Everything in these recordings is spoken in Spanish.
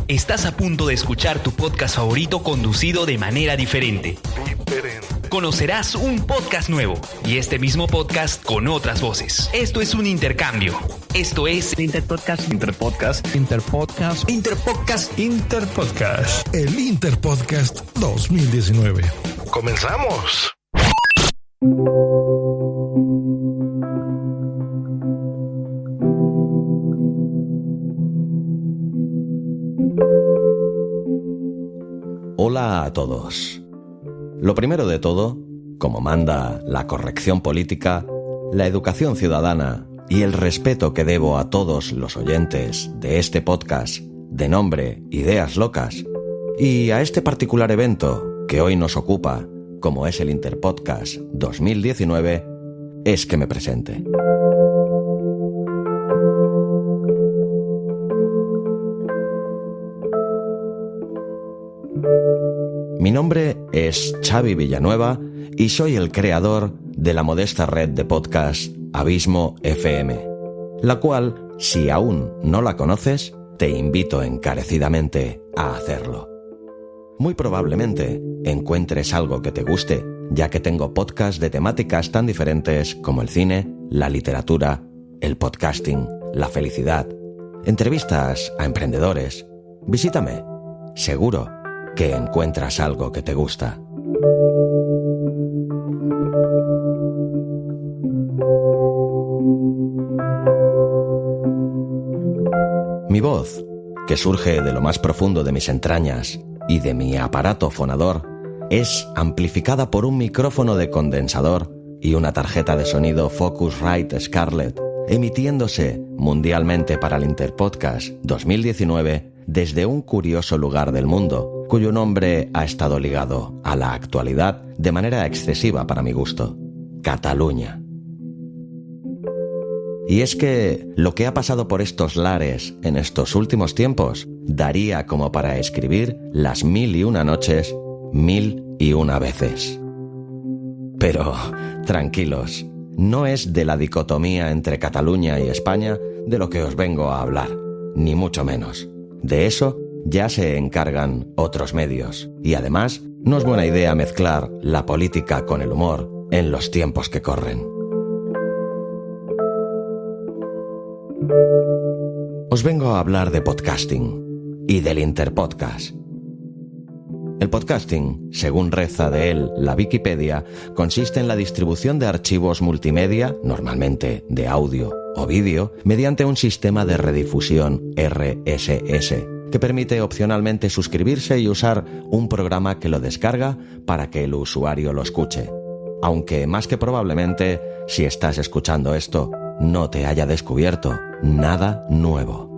Estás a punto de escuchar tu podcast favorito conducido de manera diferente. Conocerás un podcast nuevo y este mismo podcast con otras voces. Esto es un intercambio. Esto es Interpodcast. El Interpodcast 2019. ¡Comenzamos! Hola a todos. Lo primero de todo, como manda la corrección política, la educación ciudadana y el respeto que debo a todos los oyentes de este podcast de nombre Ideas Locas y a este particular evento que hoy nos ocupa, como es el Interpodcast 2019, es que me presente. Mi nombre es Xavi Villanueva y soy el creador de la modesta red de podcast Abismo FM, la cual, si aún no la conoces, te invito encarecidamente a hacerlo. Muy probablemente encuentres algo que te guste, ya que tengo podcasts de temáticas tan diferentes como el cine, la literatura, el podcasting, la felicidad, entrevistas a emprendedores. Visítame, seguro que encuentras algo que te gusta. Mi voz, que surge de lo más profundo de mis entrañas y de mi aparato fonador, es amplificada por un micrófono de condensador y una tarjeta de sonido Focusrite Scarlett, emitiéndose mundialmente para el Interpodcast 2019 desde un curioso lugar del mundo, cuyo nombre ha estado ligado a la actualidad de manera excesiva para mi gusto: Cataluña. Y es que lo que ha pasado por estos lares en estos últimos tiempos daría como para escribir las 1001 noches, 1001 veces. Pero, tranquilos, no es de la dicotomía entre Cataluña y España de lo que os vengo a hablar, ni mucho menos. De eso ya se encargan otros medios. Y además, no es buena idea mezclar la política con el humor en los tiempos que corren. Os vengo a hablar de podcasting y del Interpodcast. El podcasting, según reza de él la Wikipedia, consiste en la distribución de archivos multimedia, normalmente de audio o vídeo, mediante un sistema de redifusión RSS, que permite opcionalmente suscribirse y usar un programa que lo descarga para que el usuario lo escuche. Aunque más que probablemente, si estás escuchando esto, no te haya descubierto nada nuevo.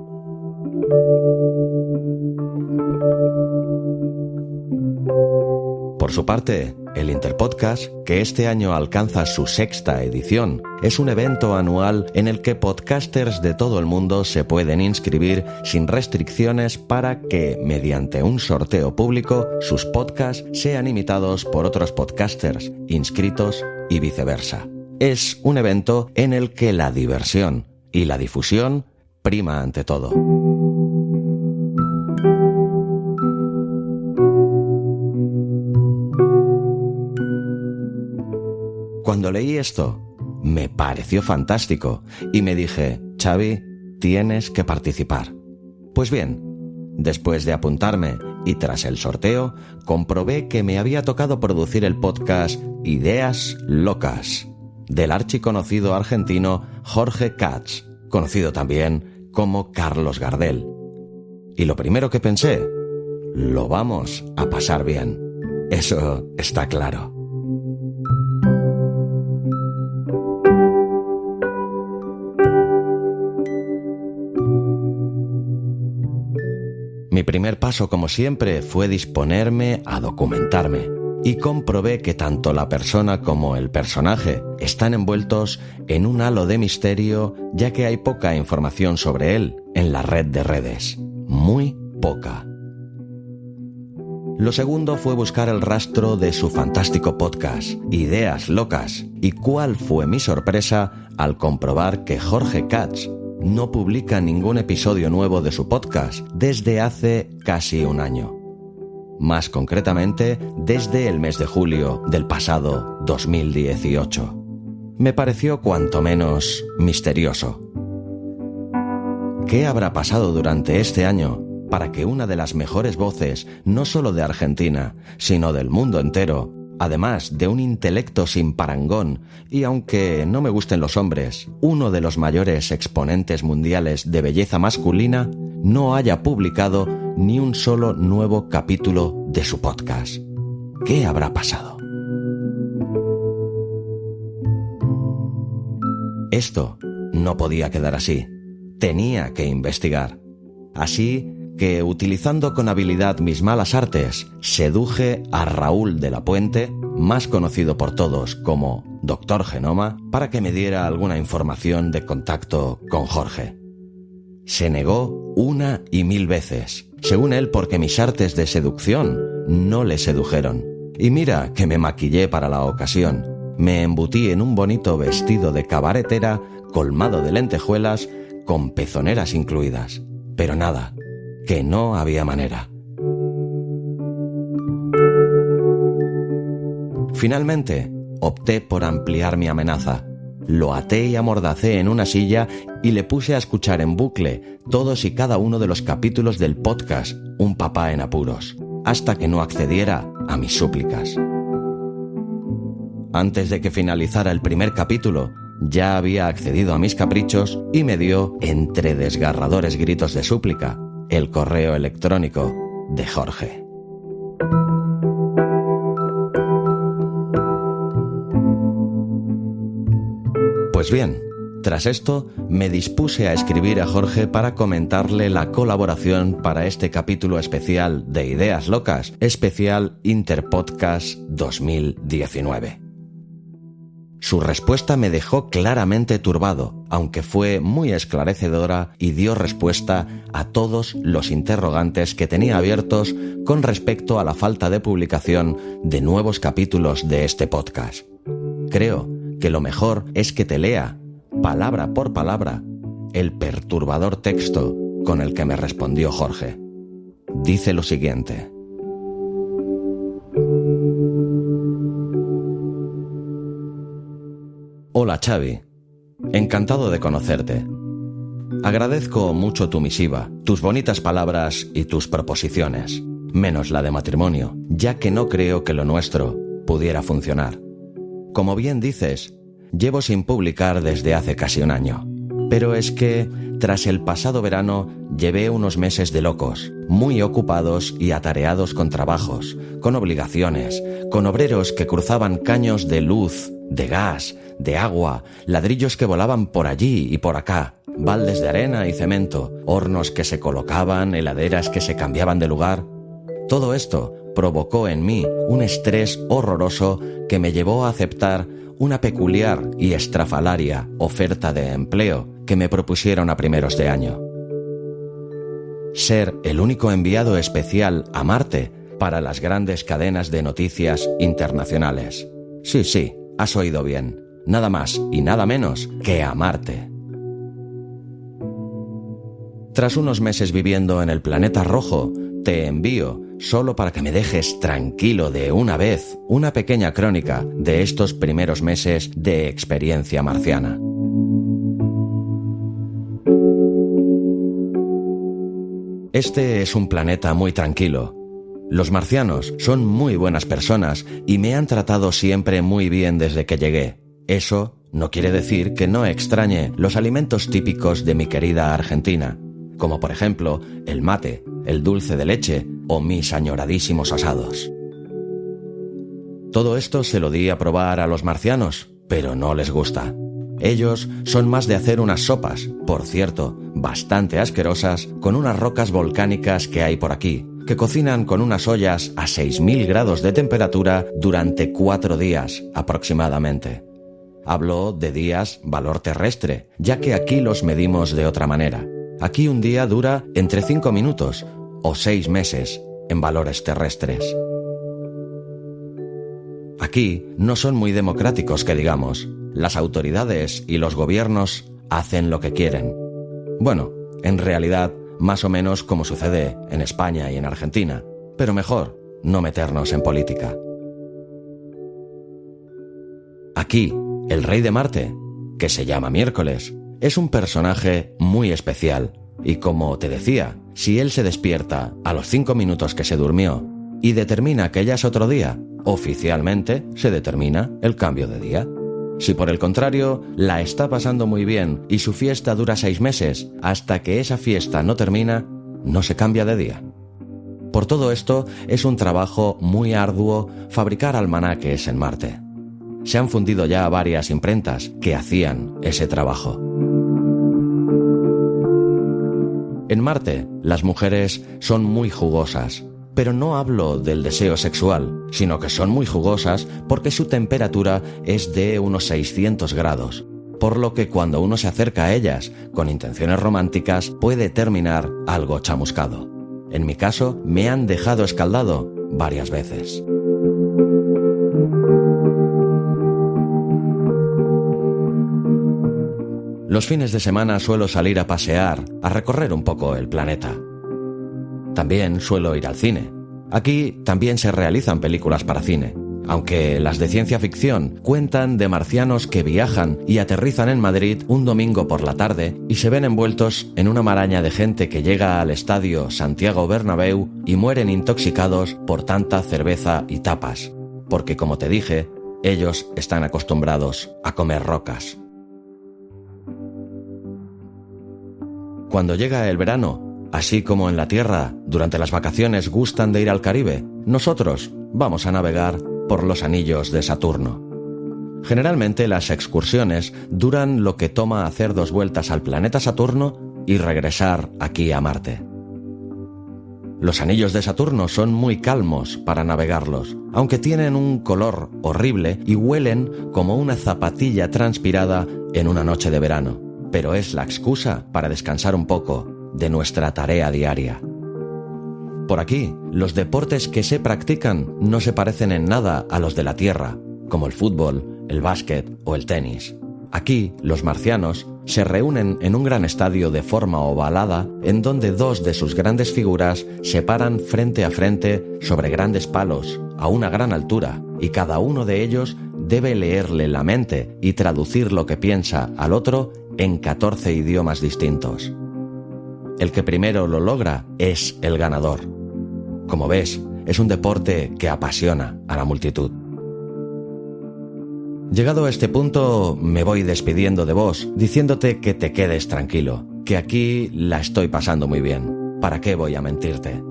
Por su parte, el Interpodcast, que este año alcanza su 6ª edición, es un evento anual en el que podcasters de todo el mundo se pueden inscribir sin restricciones para que, mediante un sorteo público, sus podcasts sean imitados por otros podcasters inscritos y viceversa. Es un evento en el que la diversión y la difusión prima ante todo. Cuando leí esto, me pareció fantástico y me dije: Xavi, tienes que participar. Pues bien, después de apuntarme y tras el sorteo, comprobé que me había tocado producir el podcast Ideas Locas, del archiconocido argentino Jorge Katz, conocido también como Carlos Gardel. Y lo primero que pensé: lo vamos a pasar bien. Eso está claro. Mi primer paso, como siempre, fue disponerme a documentarme, y comprobé que tanto la persona como el personaje están envueltos en un halo de misterio, ya que hay poca información sobre él en la red de redes. Muy poca. Lo segundo fue buscar el rastro de su fantástico podcast, Ideas Locas, y cuál fue mi sorpresa al comprobar que Jorge Katz no publica ningún episodio nuevo de su podcast desde hace casi un año. Más concretamente, desde el mes de julio del pasado 2018. Me pareció cuanto menos misterioso. ¿Qué habrá pasado durante este año para que una de las mejores voces, no solo de Argentina, sino del mundo entero, además de un intelecto sin parangón y, aunque no me gusten los hombres, uno de los mayores exponentes mundiales de belleza masculina, no haya publicado ni un solo nuevo capítulo de su podcast? ¿Qué habrá pasado? Esto no podía quedar así. Tenía que investigar. Así que, utilizando con habilidad mis malas artes, seduje a Raúl de la Puente, más conocido por todos como Dr. Genoma, para que me diera alguna información de contacto con Jorge. Se negó 1 y 1000 veces, según él porque mis artes de seducción no le sedujeron. Y mira que me maquillé para la ocasión. Me embutí en un bonito vestido de cabaretera colmado de lentejuelas con pezoneras incluidas. Pero nada, que no había manera. Finalmente, opté por ampliar mi amenaza. Lo até y amordacé en una silla y le puse a escuchar en bucle todos y cada uno de los capítulos del podcast Un papá en apuros, hasta que no accediera a mis súplicas. Antes de que finalizara el primer capítulo, ya había accedido a mis caprichos y me dio, entre desgarradores gritos de súplica, el correo electrónico de Jorge. Pues bien, tras esto me dispuse a escribir a Jorge para comentarle la colaboración para este capítulo especial de Ideas Locas, especial Interpodcast 2019. Su respuesta me dejó claramente turbado, aunque fue muy esclarecedora y dio respuesta a todos los interrogantes que tenía abiertos con respecto a la falta de publicación de nuevos capítulos de este podcast. Creo que lo mejor es que te lea, palabra por palabra, el perturbador texto con el que me respondió Jorge. Dice lo siguiente. Hola Xavi, encantado de conocerte. Agradezco mucho tu misiva, tus bonitas palabras y tus proposiciones, menos la de matrimonio, ya que no creo que lo nuestro pudiera funcionar. Como bien dices, llevo sin publicar desde hace casi un año, pero es que, tras el pasado verano, llevé unos meses de locos, muy ocupados y atareados con trabajos, con obligaciones, con obreros que cruzaban caños de luz, de gas, de agua, ladrillos que volaban por allí y por acá, baldes de arena y cemento, hornos que se colocaban, heladeras que se cambiaban de lugar. Todo esto provocó en mí un estrés horroroso que me llevó a aceptar una peculiar y estrafalaria oferta de empleo que me propusieron a primeros de año. Ser el único enviado especial a Marte para las grandes cadenas de noticias internacionales. Sí, has oído bien. Nada más y nada menos que a Marte. Tras unos meses viviendo en el planeta rojo, te envío, solo para que me dejes tranquilo de una vez, una pequeña crónica de estos primeros meses de experiencia marciana. Este es un planeta muy tranquilo. Los marcianos son muy buenas personas y me han tratado siempre muy bien desde que llegué. Eso no quiere decir que no extrañe los alimentos típicos de mi querida Argentina, como por ejemplo el mate, el dulce de leche o mis añoradísimos asados. Todo esto se lo di a probar a los marcianos, pero no les gusta. Ellos son más de hacer unas sopas, por cierto, bastante asquerosas, con unas rocas volcánicas que hay por aquí, que cocinan con unas ollas a 6000 grados de temperatura durante 4 días aproximadamente. Hablo de días valor terrestre, ya que aquí los medimos de otra manera. Aquí un día dura entre 5 minutos o 6 meses en valores terrestres. Aquí no son muy democráticos que digamos. Las autoridades y los gobiernos hacen lo que quieren. Bueno, en realidad, más o menos como sucede en España y en Argentina, pero mejor no meternos en política. Aquí, el rey de Marte, que se llama Miércoles, es un personaje muy especial y, como te decía, si él se despierta a los 5 minutos que se durmió y determina que ya es otro día, oficialmente se determina el cambio de día. Si por el contrario la está pasando muy bien y su fiesta dura 6 meses, hasta que esa fiesta no termina, no se cambia de día. Por todo esto, es un trabajo muy arduo fabricar almanaques en Marte. Se han fundido ya varias imprentas que hacían ese trabajo. En Marte, las mujeres son muy jugosas, pero no hablo del deseo sexual, sino que son muy jugosas porque su temperatura es de unos 600 grados, por lo que cuando uno se acerca a ellas con intenciones románticas puede terminar algo chamuscado. En mi caso, me han dejado escaldado varias veces. Los fines de semana suelo salir a pasear, a recorrer un poco el planeta. También suelo ir al cine. Aquí también se realizan películas para cine, aunque las de ciencia ficción cuentan de marcianos que viajan y aterrizan en Madrid un domingo por la tarde y se ven envueltos en una maraña de gente que llega al estadio Santiago Bernabéu y mueren intoxicados por tanta cerveza y tapas, porque como te dije, ellos están acostumbrados a comer rocas. Cuando llega el verano, así como en la Tierra, durante las vacaciones gustan de ir al Caribe, nosotros vamos a navegar por los anillos de Saturno. Generalmente las excursiones duran lo que toma hacer 2 vueltas al planeta Saturno y regresar aquí a Marte. Los anillos de Saturno son muy calmos para navegarlos, aunque tienen un color horrible y huelen como una zapatilla transpirada en una noche de verano. Pero es la excusa para descansar un poco de nuestra tarea diaria. Por aquí, los deportes que se practican no se parecen en nada a los de la Tierra, como el fútbol, el básquet o el tenis. Aquí, los marcianos se reúnen en un gran estadio de forma ovalada en donde 2 de sus grandes figuras se paran frente a frente sobre grandes palos a una gran altura y cada uno de ellos debe leerle la mente y traducir lo que piensa al otro en 14 idiomas distintos. El que primero lo logra es el ganador. Como ves, es un deporte que apasiona a la multitud. Llegado a este punto, me voy despidiendo de vos, diciéndote que te quedes tranquilo, que aquí la estoy pasando muy bien. ¿Para qué voy a mentirte?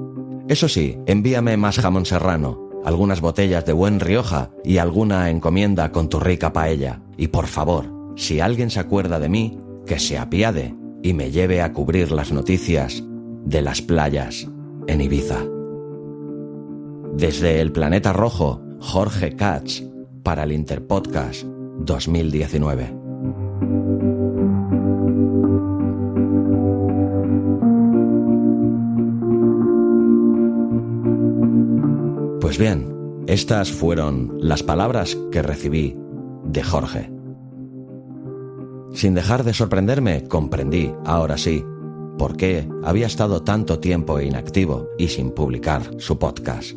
Eso sí, envíame más jamón serrano, algunas botellas de buen Rioja y alguna encomienda con tu rica paella. Y por favor, si alguien se acuerda de mí, que se apiade y me lleve a cubrir las noticias de las playas en Ibiza. Desde el Planeta Rojo, Jorge Katz, para el Interpodcast 2019. Pues bien, estas fueron las palabras que recibí de Jorge. Sin dejar de sorprenderme, comprendí, ahora sí, por qué había estado tanto tiempo inactivo y sin publicar su podcast.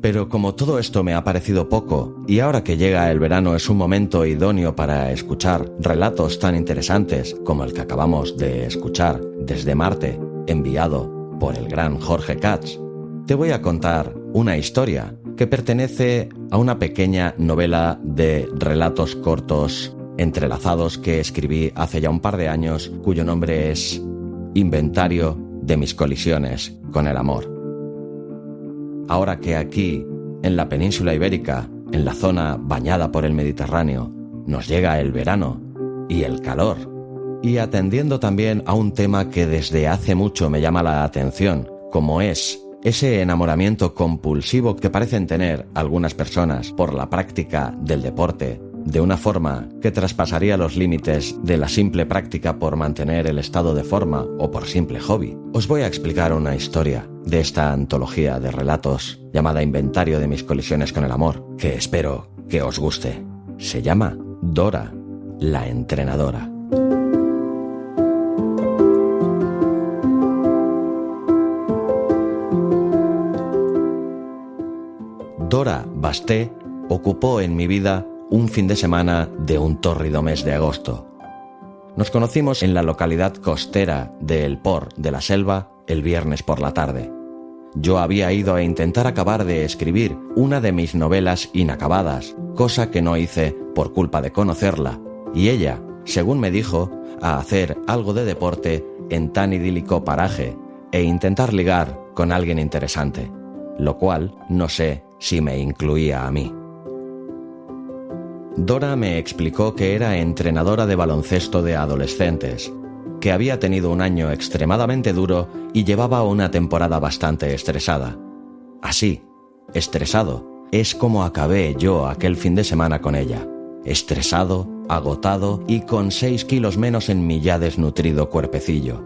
Pero como todo esto me ha parecido poco, y ahora que llega el verano es un momento idóneo para escuchar relatos tan interesantes como el que acabamos de escuchar desde Marte, enviado por el gran Jorge Katz, te voy a contar una historia que pertenece a una pequeña novela de relatos cortos entrelazados que escribí hace ya un par de años, cuyo nombre es Inventario de mis colisiones con el amor. Ahora que aquí, en la península ibérica, en la zona bañada por el Mediterráneo, nos llega el verano y el calor, y atendiendo también a un tema que desde hace mucho me llama la atención, como es ese enamoramiento compulsivo que parecen tener algunas personas por la práctica del deporte, de una forma que traspasaría los límites de la simple práctica por mantener el estado de forma o por simple hobby. Os voy a explicar una historia de esta antología de relatos llamada Inventario de mis colisiones con el amor, que espero que os guste. Se llama Dora, la entrenadora. Basté ocupó en mi vida un fin de semana de un tórrido mes de agosto. Nos conocimos en la localidad costera de El Port de la Selva el viernes por la tarde. Yo había ido a intentar acabar de escribir una de mis novelas inacabadas, cosa que no hice por culpa de conocerla, y ella, según me dijo, a hacer algo de deporte en tan idílico paraje e intentar ligar con alguien interesante, lo cual no sé si me incluía a mí. Dora me explicó que era entrenadora de baloncesto de adolescentes, que había tenido un año extremadamente duro y llevaba una temporada bastante estresada. Así, estresado, es como acabé yo aquel fin de semana con ella. Estresado, agotado y con 6 kilos menos en mi ya desnutrido cuerpecillo.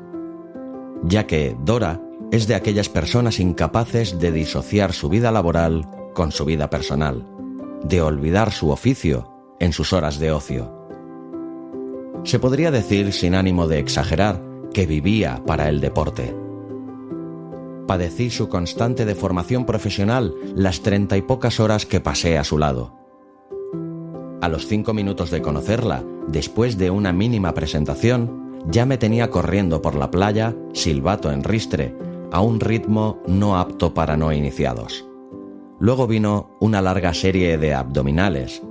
Ya que Dora es de aquellas personas incapaces de disociar su vida laboral con su vida personal, de olvidar su oficio en sus horas de ocio. Se podría decir, sin ánimo de exagerar, que vivía para el deporte. Padecí su constante deformación profesional las 30 y pocas horas que pasé a su lado. A los 5 minutos de conocerla, después de una mínima presentación, ya me tenía corriendo por la playa, silbato en ristre, a un ritmo no apto para no iniciados. Luego vino una larga serie de abdominales.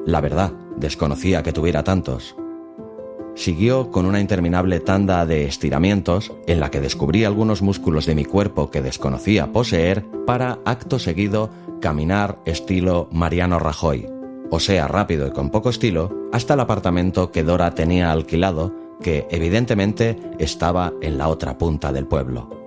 La verdad, desconocía que tuviera tantos. Siguió con una interminable tanda de estiramientos en la que descubrí algunos músculos de mi cuerpo que desconocía poseer para, acto seguido, caminar estilo Mariano Rajoy, o sea, rápido y con poco estilo, hasta el apartamento que Dora tenía alquilado, que evidentemente estaba en la otra punta del pueblo.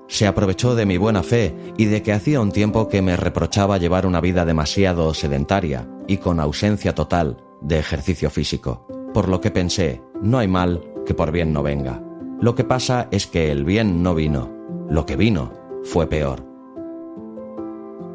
Se aprovechó de mi buena fe y de que hacía un tiempo que me reprochaba llevar una vida demasiado sedentaria y con ausencia total de ejercicio físico, por lo que pensé, no hay mal que por bien no venga. Lo que pasa es que el bien no vino, lo que vino fue peor.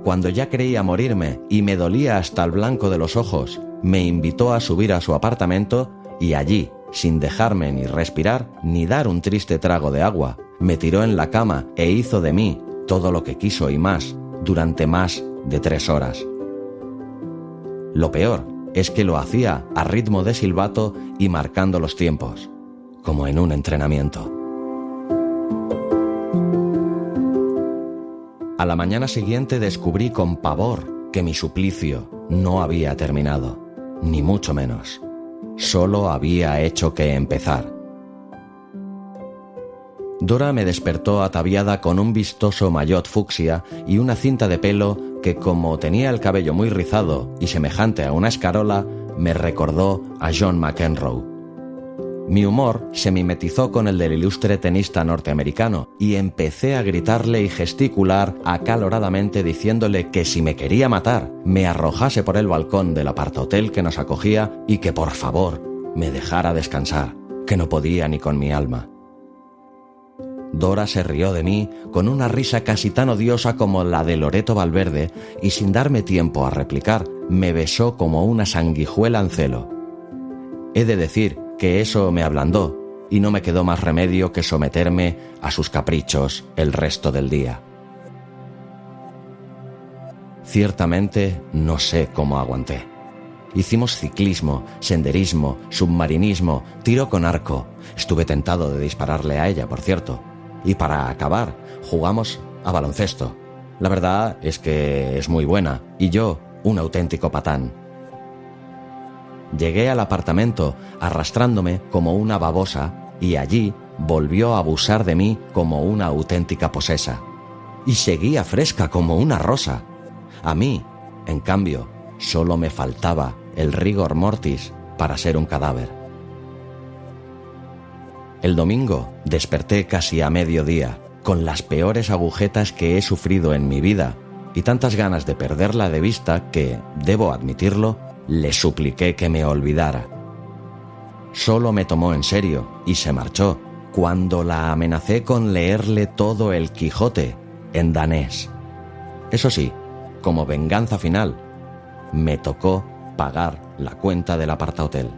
Cuando ya creía morirme y me dolía hasta el blanco de los ojos, me invitó a subir a su apartamento y allí, sin dejarme ni respirar ni dar un triste trago de agua, me tiró en la cama e hizo de mí todo lo que quiso y más, durante más de 3 horas. Lo peor es que lo hacía a ritmo de silbato y marcando los tiempos, como en un entrenamiento. A la mañana siguiente descubrí con pavor que mi suplicio no había terminado, ni mucho menos. Solo había hecho que empezar. Dora me despertó ataviada con un vistoso maillot fucsia y una cinta de pelo que, como tenía el cabello muy rizado y semejante a una escarola, me recordó a John McEnroe. Mi humor se mimetizó con el del ilustre tenista norteamericano y empecé a gritarle y gesticular acaloradamente diciéndole que si me quería matar, me arrojase por el balcón del apartahotel que nos acogía y que por favor me dejara descansar, que no podía ni con mi alma. Dora se rió de mí con una risa casi tan odiosa como la de Loreto Valverde y sin darme tiempo a replicar, me besó como una sanguijuela en celo. He de decir que eso me ablandó y no me quedó más remedio que someterme a sus caprichos el resto del día. Ciertamente no sé cómo aguanté. Hicimos ciclismo, senderismo, submarinismo, tiro con arco. Estuve tentado de dispararle a ella, por cierto. Y para acabar, jugamos a baloncesto. La verdad es que es muy buena y yo un auténtico patán. Llegué al apartamento arrastrándome como una babosa y allí volvió a abusar de mí como una auténtica posesa. Y seguía fresca como una rosa. A mí, en cambio, solo me faltaba el rigor mortis para ser un cadáver. El domingo desperté casi a mediodía, con las peores agujetas que he sufrido en mi vida y tantas ganas de perderla de vista que, debo admitirlo, le supliqué que me olvidara. Solo me tomó en serio y se marchó cuando la amenacé con leerle todo el Quijote en danés. Eso sí, como venganza final, me tocó pagar la cuenta del apartahotel.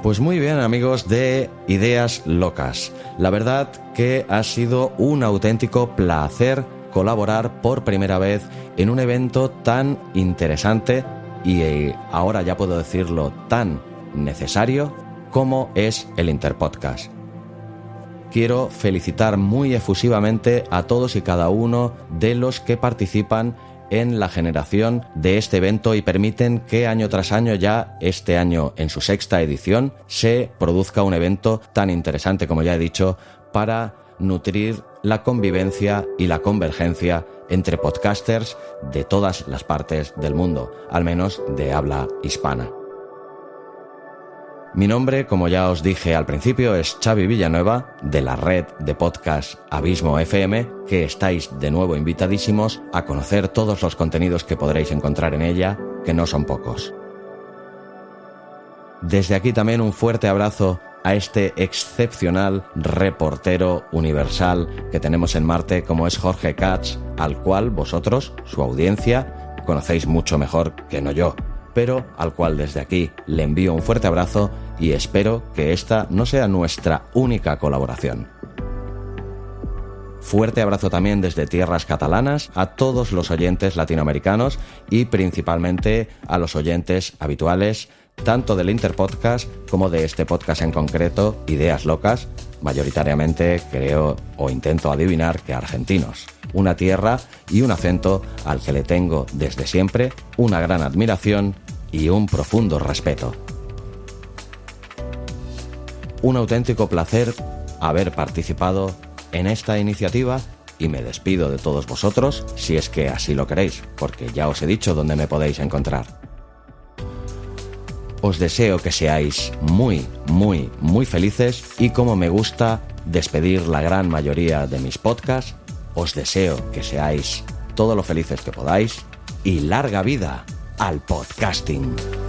Pues muy bien, amigos de Ideas Locas. La verdad que ha sido un auténtico placer colaborar por primera vez en un evento tan interesante y ahora ya puedo decirlo tan necesario como es el Interpodcast. Quiero felicitar muy efusivamente a todos y cada uno de los que participan en la generación de este evento y permiten que año tras año, ya este año en su 6ª edición, se produzca un evento tan interesante, como ya he dicho, para nutrir la convivencia y la convergencia entre podcasters de todas las partes del mundo, al menos de habla hispana. Mi nombre, como ya os dije al principio, es Xavi Villanueva, de la red de podcast Abismo FM, que estáis de nuevo invitadísimos a conocer todos los contenidos que podréis encontrar en ella, que no son pocos. Desde aquí también un fuerte abrazo a este excepcional reportero universal que tenemos en Marte, como es Jorge Katz, al cual vosotros, su audiencia, conocéis mucho mejor que no yo, pero al cual desde aquí le envío un fuerte abrazo y espero que esta no sea nuestra única colaboración. Fuerte abrazo también desde tierras catalanas a todos los oyentes latinoamericanos y principalmente a los oyentes habituales tanto del Interpodcast como de este podcast en concreto, Ideas Locas, mayoritariamente creo o intento adivinar que argentinos. Una tierra y un acento al que le tengo desde siempre una gran admiración y un profundo respeto. Un auténtico placer haber participado en esta iniciativa y me despido de todos vosotros si es que así lo queréis, porque ya os he dicho dónde me podéis encontrar. Os deseo que seáis muy, muy, muy felices y como me gusta despedir la gran mayoría de mis podcasts, os deseo que seáis todo lo felices que podáis y larga vida al podcasting.